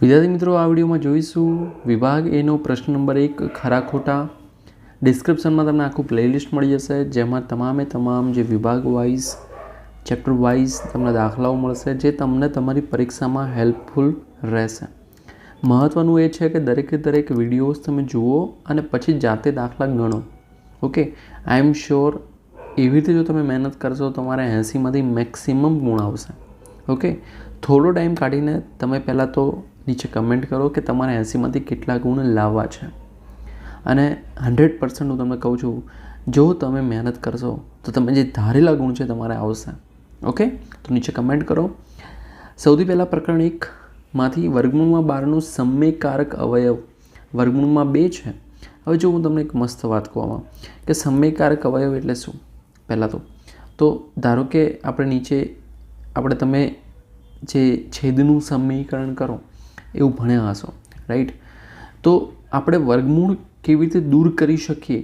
વિદ્યાર્થી મિત્રો, આ વિડીયોમાં જોઈશું વિભાગ એનો પ્રશ્ન નંબર 1 ખરા ખોટા. ડિસ્ક્રિપ્શનમાં તમને આખું પ્લેલિસ્ટ મળી જશે, જેમાં તમામ જે વિભાગ વાઇઝ ચેપ્ટર વાઇઝ તમને દાખલાઓ મળશે, જે તમને તમારી પરીક્ષામાં હેલ્પફુલ રહેશે. મહત્ત્વનું એ છે કે દરેક વિડીયોઝ તમે જુઓ અને પછી જાતે દાખલા ગણો. ઓકે, આઈ એમ શ્યોર એવી રીતે જો તમે મહેનત કરશો તો તમારે 80માંથી મેક્સિમમ ગુણ આવશે. ઓકે, થોડો ટાઈમ કાઢીને તમે પહેલાં તો નીચે કમેન્ટ કરો કે તમારે 80માંથી કેટલા ગુણ લાવવા છે. અને 100% હું તમને કહું છું, જો તમે મહેનત કરશો તો તમે જે ધારેલા ગુણ છે તમારે આવશે. ઓકે, તો નીચે કમેન્ટ કરો. સૌથી પહેલાં પ્રકરણ 1માંથી વર્ગમૂળમાં 12નું સમયકારક અવયવ વર્ગમૂળમાં 2 છે. હવે જો હું તમને એક મસ્ત વાત કહું કે સમયકારક અવયવ એટલે શું. પહેલાં તો ધારો કે આપણે તમે જે છેદનું સમીકરણ કરો એવું ભણ્યા હશો, રાઈટ. તો આપણે વર્ગમૂળ કેવી રીતે દૂર કરી શકીએ,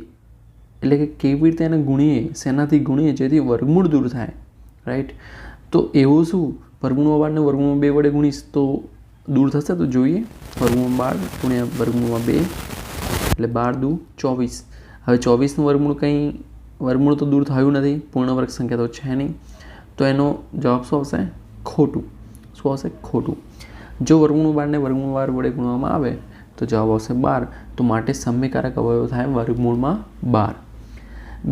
એટલે કે કેવી રીતે એને ગુણીએ, શેનાથી ગુણીએ જેથી વર્ગમૂળ દૂર થાય, રાઈટ. તો એવું શું, વર્ગમૂળમાં 12 ને વર્ગમૂળમાં 2 વડે ગુણીશ તો દૂર થશે. તો જોઈએ, વર્ગમૂળમાં 12 ગુણ્યા વર્ગમૂળમાં 2 એટલે 12 દુ 24. હવે 24નું વર્ગમૂળ તો દૂર થયું નથી, પૂર્ણ વર્ગ સંખ્યા તો છે નહીં, તો એનો જવાબ શું આવશે? ખોટું. શું આવશે? ખોટું. જો વર્ગમૂળ 12 ને વર્ગમૂળ 12 વડે ગુણવામાં આવે તો જવાબ આવશે 12. તો માટે સમયકારક અવયવ થાય વર્ગમૂળમાં 12.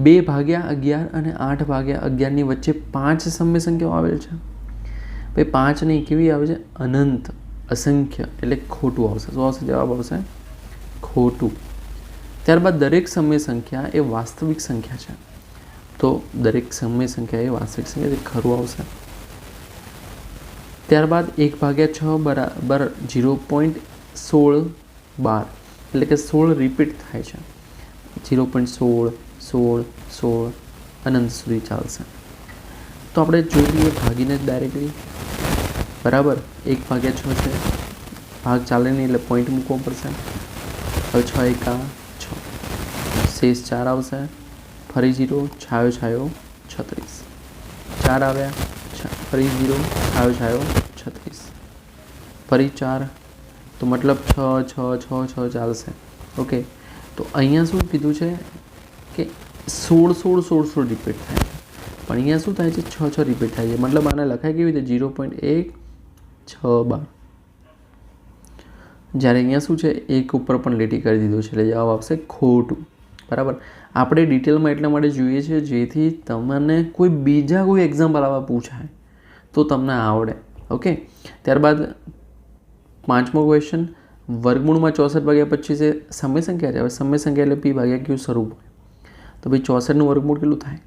2/11 અને 8/11ની વચ્ચે 5 સમય સંખ્યાઓ આવેલ છે. ભાઈ 5 નહીં, કેવી આવે છે? અનંત, અસંખ્ય, એટલે ખોટું આવશે. શું આવશે? જવાબ આવશે ખોટું. ત્યારબાદ દરેક સમય સંખ્યા એ વાસ્તવિક સંખ્યા છે. તો દરેક સમય સંખ્યા એ વાસ્તવિક સંખ્યા, ખરું આવશે. ત્યારબાદ 1/6 બરાબર 0.16 12, એટલે કે 16 રિપીટ થાય છે. 0.16 16 16 અનંત સુધી ચાલશે. તો આપણે જોઈ લઈએ ભાગીને જ ડાયરેક્ટલી. બરાબર, 1/6 છે, ભાગ ચાલે નહીં એટલે પોઈન્ટ મૂકવો પડશે. હવે 6 એકા 6, શેષ 4 આવશે. ફરી 0, છાયો 36, 4 આવ્યા, ફરી 0, છાયો 36, ફરી 4, તો મતલબ 6 6 6 6 ચાલશે. ઓકે, તો અહીંયા શું કીધું છે કે 16 રિપીટ થાય છે, પણ અહીંયા શું થાય છે? 6 6 રિપીટ થાય છે. મતલબ આને લખાય કેવી રીતે? 0.1612. જ્યારે અહીંયા શું છે? 1 ઉપર પણ લીટી કરી દીધું છે, એટલે જવાબ આવશે ખોટું. બરાબર. આપણે ડિટેલમાં એટલા માટે જોઈએ છીએ જેથી તમને બીજા કોઈ એક્ઝામ્પલ આવા પૂછાય તો તમને આવડે. ઓકે, ત્યારબાદ 5મો ક્વેશ્ચન, વર્ગમૂળમાં 64/25 એ સમય સંખ્યા છે. હવે સમય સંખ્યા એટલે p/q સ્વરૂપ હોય. તો ભાઈ 64નું વર્ગમૂળ કેટલું થાય?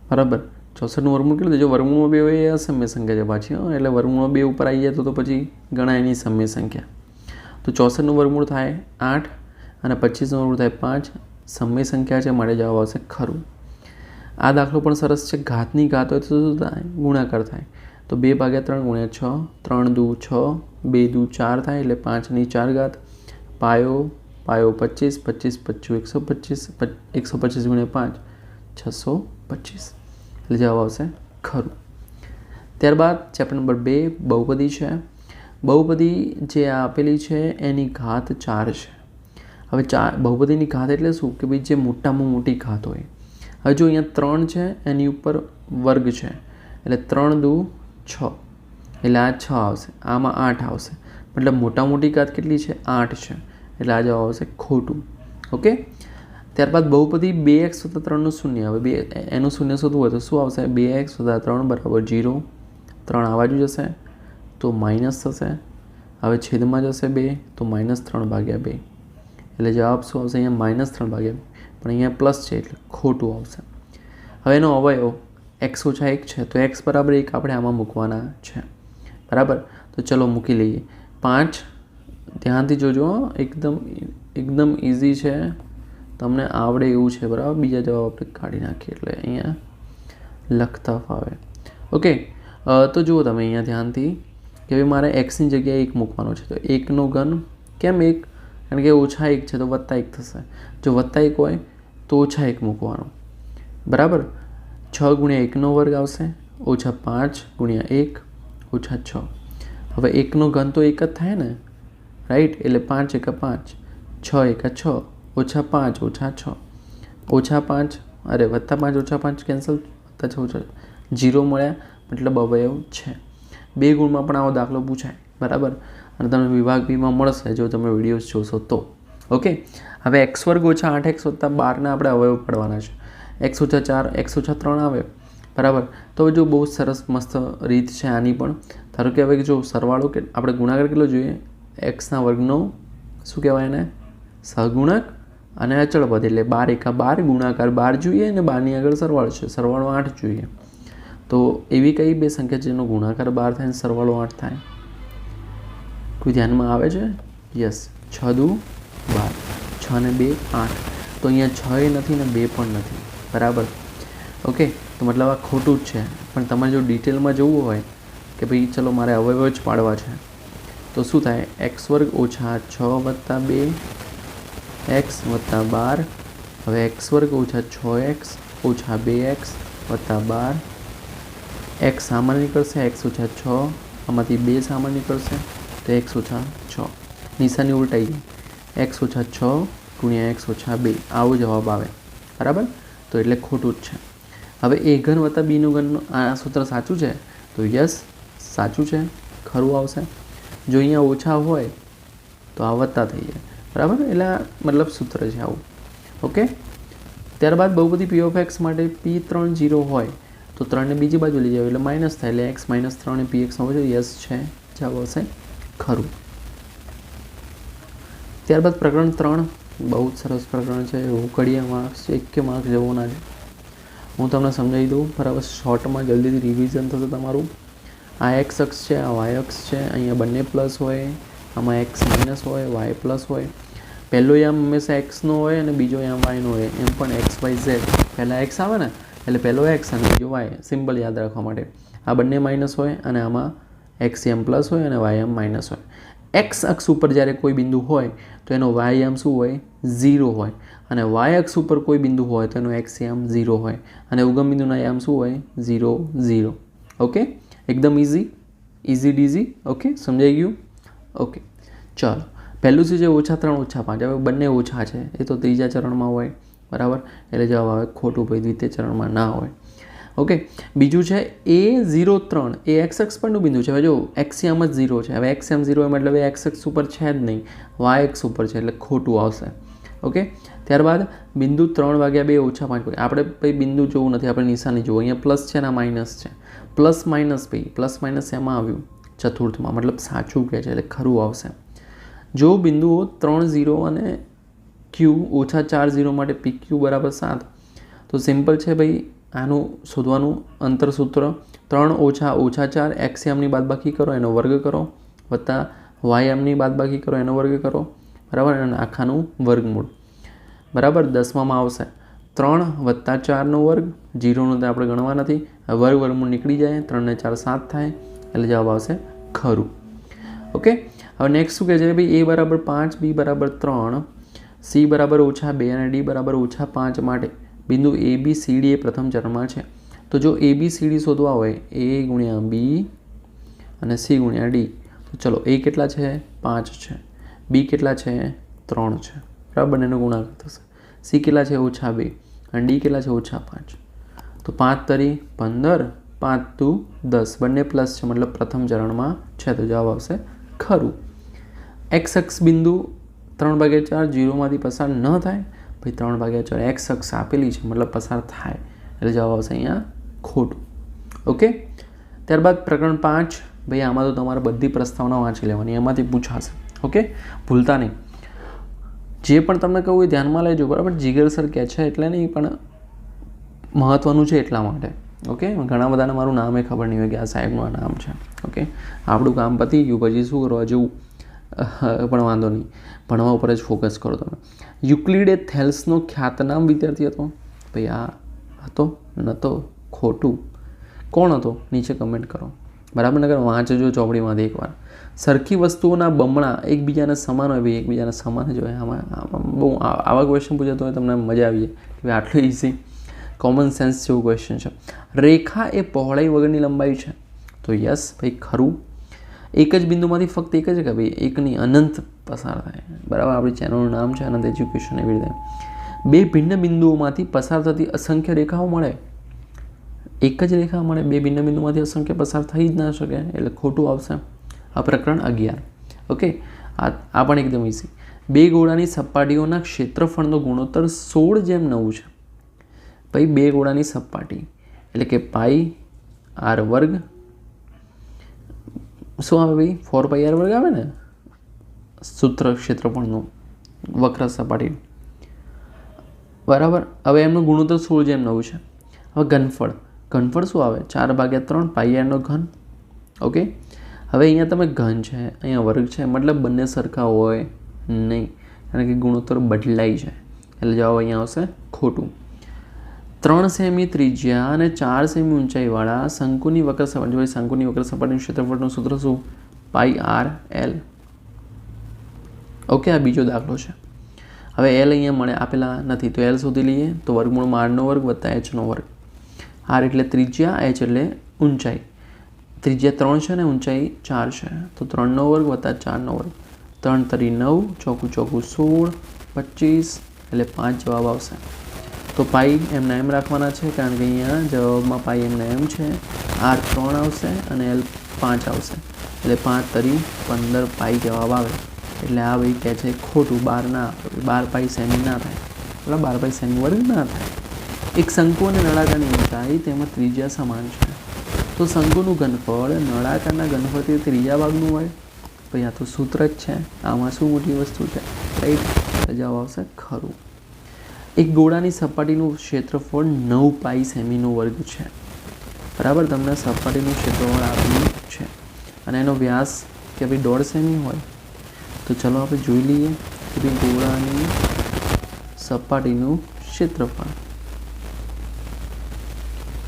બરાબર, 64નું વર્ગમૂળ કેટલું થાય? જો વર્ગમૂળમાં 2 હોય એ અસમય સંખ્યા છે પાછી, એટલે વર્ગમૂળમાં 2 ઉપર આવી જાય તો પછી ગણાય એની સમય સંખ્યા. તો 64નું વર્ગમૂળ થાય 8 અને 25નું વર્ગમૂળ થાય 5. સમય સંખ્યા છે, માટે જવાબ આવશે ખરું. આ દાખલો પણ સરસ છે. ઘાતની ઘાત હોય તો શું થાય? ગુણાકાર થાય. તો 2/3 ગુણ્યા 6, 3 દુ 6, 2 દુ 4 થાય, એટલે 5ની 4 ઘાત. પાયો 25, 25 125, 125 ગુણ્યા 5 625, એટલે જવાબ આવશે ખરું. ત્યારબાદ ચેપ્ટર નંબર 2 બહુપદી છે. બહુપદી જે આપેલી છે એની ઘાત 4 છે. હવે બહુપદીની ઘાત એટલે શું કે ભાઈ જે મોટામાં મોટી ઘાત હોય. હવે જો અહીંયા 3 છે, એની ઉપર વર્ગ છે, એટલે 3 દુ 6, એટલે આ 6 આવશે, આમાં 8 આવશે. મતલબ મોટા મોટી ઘાત કેટલી છે? 8 છે, એટલે આ જવાબ આવશે ખોટું. ઓકે, ત્યારબાદ બહુપદી 2x + 3નું શૂન્ય. હવે એનું શૂન્ય શોધવું હોય તો શું આવશે? 2x + 3 બરાબર 0. 3 આ બાજુ જશે તો માઇનસ થશે. હવે છેદમાં જશે 2 તો -3/2, એટલે જવાબ શું આવશે? અહીંયા -3/2, પણ અહીંયા પ્લસ છે એટલે ખોટું આવશે. હવે એનો અવયવ x - 1 છે, તો x બરાબર 1 આપણે આમાં મૂકવાના છે. બરાબર, તો ચલો મૂકી લઈએ. 5 ધ્યાનથી જોજો, એકદમ ઇઝી છે, તમને આવડે એવું છે. બરાબર, બીજા જવાબ આપણે કાઢી નાખીએ એટલે અહીંયા લખતા ફાવે. ઓકે, તો જુઓ તમે અહીંયા ધ્યાનથી કે ભાઈ મારે xની જગ્યાએ 1 મૂકવાનો છે. તો 1નો ઘન કેમ 1? કારણ કે -1 છે તો +1 થશે. જો +1 હોય તો -1 મૂકવાનો. બરાબર, 6 ગુણ્યા 1નો વર્ગ આવશે, -5 ગુણ્યા 1 -6. હવે એકનો ઘન તો એક જ થાય ને, રાઈટ? એટલે 5 એકા 5, 6 એકા 6, ઓછા 5 ઓછા 6, ઓછા 5 અરે વત્તા 5 ઓછા 5 કેન્સલ, વત્તા 6 ઓછા 0 મળ્યા, મતલબ અવયવ છે. 2 ગુણમાં પણ આવો દાખલો પૂછાય, બરાબર? અને તમને વિભાગ બીમાં મળશે જો તમે વિડીયોઝ જોશો તો. ઓકે, હવે x વર્ગ ઓછા 8x વત્તા 12ના આપણે અવયવ પાડવાના છે. x ઓછા 4 x ઓછા 3 આવે, બરાબર? તો જો બહુ સરસ મસ્ત રીત છે આની પણ. ધારો કે હવે જો સરવાળો કે આપણે ગુણાકાર કેટલો જોઈએ, એક્સના વર્ગનો શું કહેવાય એને, સહગુણક અને અચળ પદ, એટલે 12 એકા 12 ગુણાકાર 12 જોઈએ અને 12ની આગળ સરવાળો છે, સરવાળો 8 જોઈએ. તો એવી કઈ બે સંખ્યા જેનો ગુણાકાર 12 થાય અને સરવાળો 8 થાય? કોઈ ધ્યાનમાં આવે છે? યસ, 6 દુ 12, 6 ને 2 8. તો અહીંયા 6 એ નથી ને 2 પણ નથી, બરાબર? ઓકે, તો મતલબ આ ખોટું જ છે. પણ તમારે જો ડિટેલમાં જોવું હોય કે ભાઈ ચલો મારે અવયવ જ પાડવા છે, તો શું થાય? x વર્ગ ઓછા 6 વત્તા 2 x વત્તા 12. હવે x વર્ગ ઓછા 6x ઓછા 2x વત્તા 12. x સામાન્ય નીકળશે, x ઓછા 6, આમાંથી 2 સામાન્ય નીકળશે તો x ઓછા 6. નિશાની ઉલટાઈ ગઈ, x ઓછા 6 ગુણ્યા x ઓછા 2, આવો જવાબ આવે, બરાબર? તો એટલે ખોટું જ છે. હવે a ઘન વત્તા bનું ઘનનું આ સૂત્ર સાચું છે? તો યસ, સાચું છે, ખરું આવશે. જો અહીંયા ઓછા હોય તો આ વત્તા થઈ જાય, બરાબર? એટલે મતલબ સૂત્ર છે આવું. ઓકે, ત્યારબાદ બહુપદી p ઓફ x માટે p3 0 હોય તો 3ને બીજી બાજુ લઈ જાવ એટલે માઇનસ થાય, એટલે x માઇનસ 3 એ px હોવો જોઈએ. યસ છે, જવાબ આવશે ખરું. ત્યારબાદ પ્રકરણ 3, બહુ જ સરસ પ્રકરણ છે, ઉકળીએ માર્ક્સ છે, 1 માર્ક્સ જેવો ના છે. હું તમને સમજાવી દઉં, બરાબર? શોર્ટમાં જલ્દીથી રિવિઝન થશે તમારું. આ x અક્ષ છે, આ y અક્ષ છે, અહીંયા બંને પ્લસ હોય, આમાં x માઇનસ હોય, y પ્લસ હોય. પહેલો યામ હંમેશા xનો હોય અને બીજો યામ yનો હોય. એમ પણ x y z, પહેલાં x આવે ને એટલે પહેલો x અને બીજો y, સિમ્પલ યાદ રાખવા માટે. આ બંને માઇનસ હોય અને આમાં x એમ પ્લસ હોય અને y એમ માઇનસ હોય. x અક્ષ ઉપર જ્યારે કોઈ બિંદુ હોય તો એનો y એમ શું હોય? 0 હોય. અને y અક્ષ ઉપર કોઈ બિંદુ હોય તો એનો x એમ 0 હોય. અને ઉગમ બિંદુના યામ શું હોય? 0 0. ઓકે, એકદમ ઇઝી ડીઝી. ઓકે, સમજાઈ ગયું? ઓકે, ચાલો. પહેલું શું છે? ઓછા 3 ઓછા 5. હવે બંને ઓછા છે, એ તો ત્રીજા ચરણમાં હોય, બરાબર? એટલે જવાબ આવે ખોટું, ભાઈ દ્વિતીય ચરણમાં ના હોય. ઓકે, બીજું છે a03, એ x અક્ષ પરનું બિંદુ છે. હવે જો x એમ જ 0 છે, હવે x એમ 0 હોય મતલબ એ x અક્ષ ઉપર છે જ નહીં, y અક્ષ ઉપર છે, એટલે ખોટું આવશે. ઓકે, ત્યારબાદ બિંદુ 3 વાગ્યા 2 ઓછા 5 વાગ્યા. આપણે ભાઈ બિંદુ જોવું નથી, આપણે નિશાની જોવું. અહીંયા પ્લસ છે ને માઇનસ છે, પ્લસ માઇનસ ભાઈ, પ્લસ માઇનસ એમાં આવ્યું ચતુર્થમાં, મતલબ સાચું કહે છે એટલે ખરું આવશે. જો બિંદુઓ 3 0 અને q ઓછા 4 0 માટે pq બરાબર 7, તો સિમ્પલ છે ભાઈ આનું શોધવાનું અંતર સૂત્ર. 3 ઓછા ઓછા 4, x એમની બાદબાકી કરો એનો વર્ગ કરો, વત્તા y એમની બાદબાકી કરો એનો વર્ગ કરો, બરાબર? અને આખાનું વર્ગમૂળ, બરાબર? 10માં આવશે 3 વત્તા 4નો વર્ગ, 0નું તો આપણે ગણવા નથી, વર્ગમૂળ નીકળી જાય, 3 ને 4 7 થાય, એટલે જવાબ આવશે ખરું. ઓકે, હવે નેક્સ્ટ શું કહે છે? ભાઈ a બરાબર 5, b બરાબર 3, c બરાબર ઓછા 2 અને d બરાબર ઓછા 5 માટે બિંદુ a b c d એ પ્રથમ ચરણમાં છે. તો જો a b c d શોધવા હોય, a ગુણ્યા b અને c ગુણ્યા d, તો ચલો a કેટલા છે? 5 છે, b કેટલા છે? 3 છે, બરાબર? બંનેનો ગુણાકાર થશે. c કેટલા છે? ઓછા 2 અને d કેટલા છે? ઓછા 5. તો 5 તરી 15, 5 દુ 10, બંને પ્લસ છે, મતલબ પ્રથમ ચરણમાં છે, તો જવાબ આવશે ખરું. x અક્ષ બિંદુ 3/4 0માંથી પસાર ન થાય, ભાઈ 3/4 x અક્ષ આપેલી છે મતલબ પસાર થાય, એટલે જવાબ આવશે અહીંયા ખોટું. ઓકે, ત્યારબાદ પ્રકરણ 5, ભાઈ આમાં તો તમારે બધી પ્રસ્તાવના વાંચી લેવાની, એમાંથી પૂછાશે. ઓકે, ભૂલતા નહીં. જે પણ તમને કહું એ ધ્યાનમાં લેજો, બરાબર? જીગર સર કહે છે એટલે નહીં, પણ મહત્ત્વનું છે એટલા માટે. ઓકે, ઘણા બધાને મારું નામે ખબર નહીં હોય કે આ સાહેબનું આ નામ છે. ઓકે, આપણું કામ પતી ગયું, પછી શું કરવા જવું, પણ વાંધો નહીં, ભણવા ઉપર જ ફોકસ કરો તમે. યુક્લિડ એ થેલ્સનો ખ્યાતનામ વિદ્યાર્થી હતો. ભાઈ આ હતો નહોતો? ખોટું. કોણ હતો? નીચે કમેન્ટ કરો, બરાબર? નગર વાંચજો ચોપડીમાંથી એકવાર. સરખી વસ્તુઓના બમણા એકબીજાને સમાન હોય, ભાઈ એકબીજાને સમાન જ હોય. આમાં બહુ આવા ક્વેશ્ચન પૂછાતો હોય તમને મજા આવી જાય કે ભાઈ આટલું ઇઝી કોમન સેન્સ જેવું ક્વેશ્ચન છે. રેખા એ પહોળાઈ વગરની લંબાઈ છે, તો યસ ભાઈ ખરું. એક જ બિંદુમાંથી ફક્ત એક જ કે ભાઈ એકની અનંત પસાર થાય, બરાબર. આપણી ચેનલનું નામ છે અનંત એજ્યુકેશન. એવી રીતે બે ભિન્ન બિંદુઓમાંથી પસાર થતી અસંખ્ય રેખાઓ મળે, એક જ રેખા મળે, બે ભિન્ન બિંદુમાંથી અસંખ્ય પસાર થઈ જ ના શકે, એટલે ખોટું આવશે. આ પ્રકરણ 11. ઓકે, આ પણ એકદમ ઇઝી. બે ગોળાની સપાટીઓના ક્ષેત્રફળનો ગુણોત્તર 16:9 છે. ભાઈ બે ગોળાની સપાટી એટલે કે પાઈ આર વર્ગ, શું આવે ભાઈ 4πr વર્ગ આવે ને સૂત્ર ક્ષેત્રફળનું વક્ર સપાટી, બરાબર. હવે એમનો ગુણોત્તર 16:9 છે. હવે ઘનફળ શું આવે 4/3 πr નો ઘન. ઓકે, હવે અહીંયા તમે ઘન છે, અહીંયા વર્ગ છે, મતલબ બંને સરખા હોય નહીં, કારણ કે ગુણોત્તર બદલાઈ છે, એટલે જવાબ અહીંયા આવશે ખોટું. 3 સેમી ત્રિજ્યા અને 4 સેમી ઊંચાઈવાળા શંકુની વક્ર સપાટી, શંકુની વક્ર સપાટીનું ક્ષેત્રફળનું સૂત્ર શું? πr/l. ઓકે, આ બીજો દાખલો છે. હવે એલ અહીંયા મળે આપેલા નથી, તો એલ શોધી લઈએ. તો વર્ગમૂળમાં r નો વર્ગ વત્તા h નો વર્ગ. r એટલે ત્રિજ્યા, h એટલે ઊંચાઈ. ત્રિજ્યા 3 છે ને ઊંચાઈ 4 છે, તો 3 નો વર્ગ વત્તા 4 નો વર્ગ. 3 તરી 9, ચોકું 16, 25 એટલે 5 જવાબ આવશે. તો પાઈ એમના એમ રાખવાના છે, કારણ કે અહીંયા જવાબમાં પાઈ એમના એમ છે. r 3 આવશે અને l 5 આવશે, એટલે 5 તરી 15 પાઈ જવાબ આવે. એટલે આ ભાઈ કહે છે ખોટું, 12 ના આવે, 12 પાઈ સેમી ના થાય, બરાબર, 12 પાઈ સેમી વર્ગ ના થાય. એક શંકુ અને નળાકારની ઊંચાઈ તેમાં ત્રિજ્યા સમાન છે, તો શંકુનું ઘનફળ નળાકારના ઘનફળથી ત્રીજા ભાગનું હોય. ભાઈ આ તો સૂત્ર જ છે, આમાં શું મોટી વસ્તુ છે, રાઈટ. જવાબ આવશે ખરું. એક ગોળાની સપાટીનું ક્ષેત્રફળ 9 પાઈ સેમીનો વર્ગ છે, બરાબર. તમને સપાટીનું ક્ષેત્રફળ આપેલું છે અને એનો વ્યાસ કે ભાઈ 1.5 સેમી હોય, તો ચલો આપણે જોઈ લઈએ કે ભાઈ ગોળાની સપાટીનું ક્ષેત્રફળ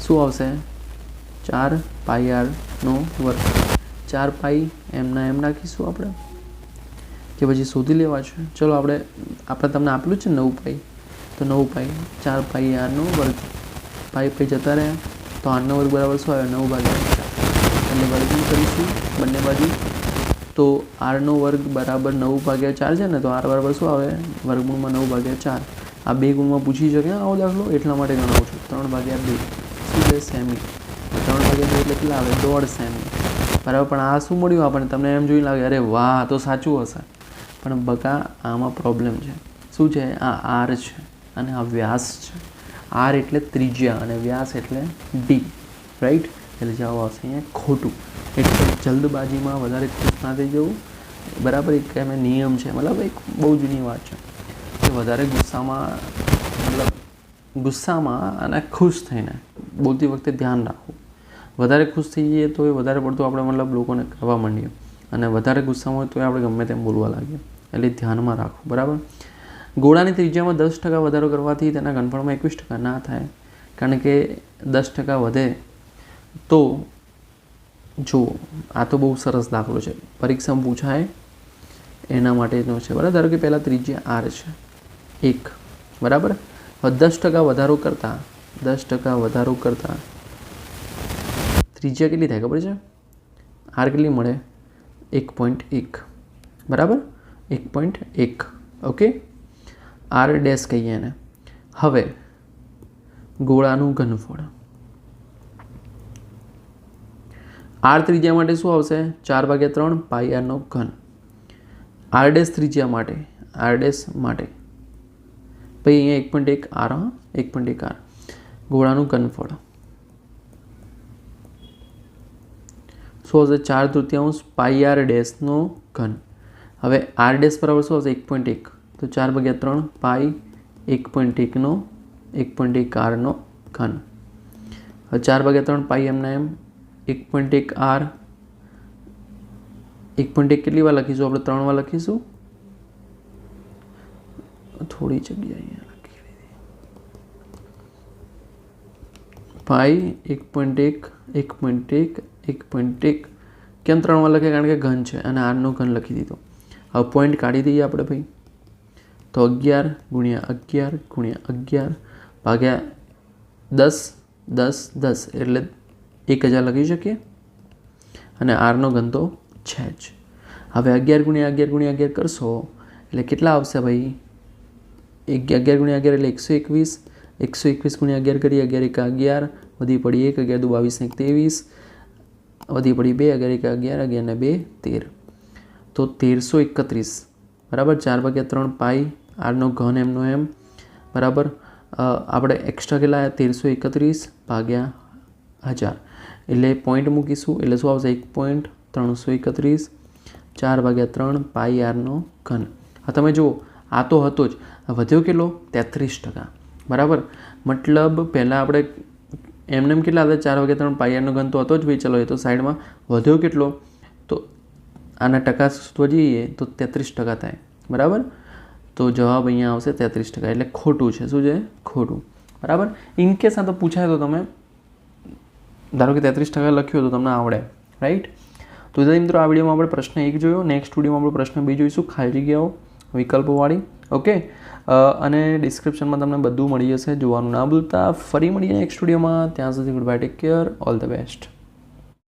શું આવશે? 4πr નો વર્ગ. 4 પાઈ એમના એમ નાખીશું આપણે, કે પછી શોધી લેવા છે. ચલો આપણે તમને આપેલું છે 9 પાઈ, તો 9 પાઈ 4 પાઈ r નો વર્ગ. પાઈ જતા રહ્યા, તો r નો વર્ગ બરાબર શું આવે? 9/4. એટલે વર્ગમૂળ કરીશું બંને બાજુ, તો r નો વર્ગ બરાબર 9/4 છે ને, તો r બરાબર શું આવે? વર્ગમૂળમાં 9/4. આ બે ગુણમાં પૂછી શકે આવો દાખલો, એટલા માટે ગણાવું છું. 3/2 શું છે? સેમી. 3/2 એટલે કેટલા આવે? 1.5 સેમી, બરાબર. પણ આ શું મળ્યું આપણને? તમને એમ જોઈને લાગે અરે વાહ તો સાચું હશે, પણ બકા આમાં પ્રોબ્લેમ છે. શું છે? આ r છે અને આ વ્યાસ છે. r એટલે ત્રિજ્યા અને વ્યાસ એટલે d, રાઈટ. એટલે જવાબ આવશે અહીંયા ખોટું. એટલે જલ્દબાજીમાં વધારે ખુશ ના થઈ જવું, બરાબર. એક એમ નિયમ છે, મતલબ એક બહુ જૂની વાત છે કે વધારે ગુસ્સામાં અને ખુશ થઈને બોલતી વખતે ધ્યાન રાખવું. વધારે ખુશ થઈ જઈએ તો એ વધારે પડતું આપણે મતલબ લોકોને કહેવા માંડીએ, અને વધારે ગુસ્સામાં હોય તો આપણે ગમે તેમ બોલવા લાગીએ, એટલે ધ્યાનમાં રાખવું, બરાબર. ગોળાની ત્રિજ્યામાં 10% વધારો કરવાથી તેના ઘનફળમાં 21% ના થાય, કારણ કે 10% વધે તો જુઓ, આ તો બહુ સરસ દાખલો છે, પરીક્ષામાં પૂછાય એના માટેનો છે, બરાબર. ધારો કે પહેલાં ત્રિજ્યા r છે 1, બરાબર. 10% વધારો કરતાં 10% વધારો કરતાં ત્રિજ્યા કેટલી થાય ખબર છે? r કેટલી મળે? 1.1, બરાબર. 1.1. ઓકે, r ડેશ કહીએ એને. હવે ગોળાનું ઘનફળ r ત્રિજ્યા માટે શું આવશે? 4/3 પાઈ r નો ઘન. r ડેશ ત્રિજ્યા માટે, r ડેશ માટે ભાઈ અહીંયા 1.1 r, 1.1 r. ગોળાનું ઘનફળ શું આવશે? 4/3 પાઈ r ડેશ નો ઘન. હવે r ડેશ બરાબર શું આવશે? 1.1. તો 4/3 પાઈ 1.1 નો 1.1 r નો ઘન. હવે 4/3 પાઈ એમના એમ 1.1 r. 1.1 કેટલી વાર લખીશું આપણે? 3 વાર લખીશું. થોડી જગ્યા અહીંયા લખી દીધી. પાઈ 1.1 1.1 1.1 કેમ 3 વાર લખે? કારણ કે ઘન છે અને r નો ઘન લખી દીધો. હવે પોઈન્ટ કાઢી દઈએ આપણે ભાઈ, તો 11 × 11 × 11 ભાગ્યા 10 10 10 એટલે 1000 લખી શકીએ, અને r નો ઘન તો છે જ. હવે 11 ગુણ્યા 11 ગુણ્યા 11 કરશો એટલે કેટલા આવશે ભાઈ? 11 ગુણ્યા 11 એટલે 121. 121 ગુણ્યા 11 કરીએ, 11 એકા 11, વધી પડી 1, 11 દુ 22 ને 23, વધી પડી 2, 11 એકા 11, 11 ને 2 13. તો 1331 બરાબર. 4/3 પાઈ આરનો ઘન એમનો એમ બરાબર. આપણે એક્સ્ટ્રા કેટલા 1331 ભાગ્યા 1000 એટલે પોઈન્ટ મૂકીશું એટલે શું આવશે? 1.331 4/3 પાઈ આરનો ઘન. હા તમે જુઓ આ તો હતો જ, વધ્યો કેટલો? 33% બરાબર. મતલબ પહેલાં આપણે એમને કેટલા હતા? 4/3 પાઈ આરનો ઘન તો હતો જ ભાઈ. ચલો એ તો સાઈડમાં. વધ્યો કેટલો? તો આના ટકા શોધવા જઈએ તો 33% થાય બરાબર. તો જવાબ અહીંયા આવશે 33%. એટલે ખોટું છે. શું છે? ખોટું બરાબર. ઇનકેસ આ તો પૂછાય તો તમે ધારો કે 33% લખ્યું તો તમને આવડે, રાઈટ. તો વિદ્યાર્થી મિત્રો આ વિડીયોમાં આપણે પ્રશ્ન 1 જોયો. નેક્સ્ટ વિડીયોમાં આપણે પ્રશ્ન 2 જોઈશું, ખાલી જગ્યાઓ વિકલ્પોવાળી. ઓકે. અને ડિસ્ક્રિપ્શનમાં તમને બધું મળી જશે, જોવાનું ના ભૂલતા. ફરી મળીએ નેક્સ્ટ વિડીયોમાં. ત્યાં સુધી good bye, take care, all the best.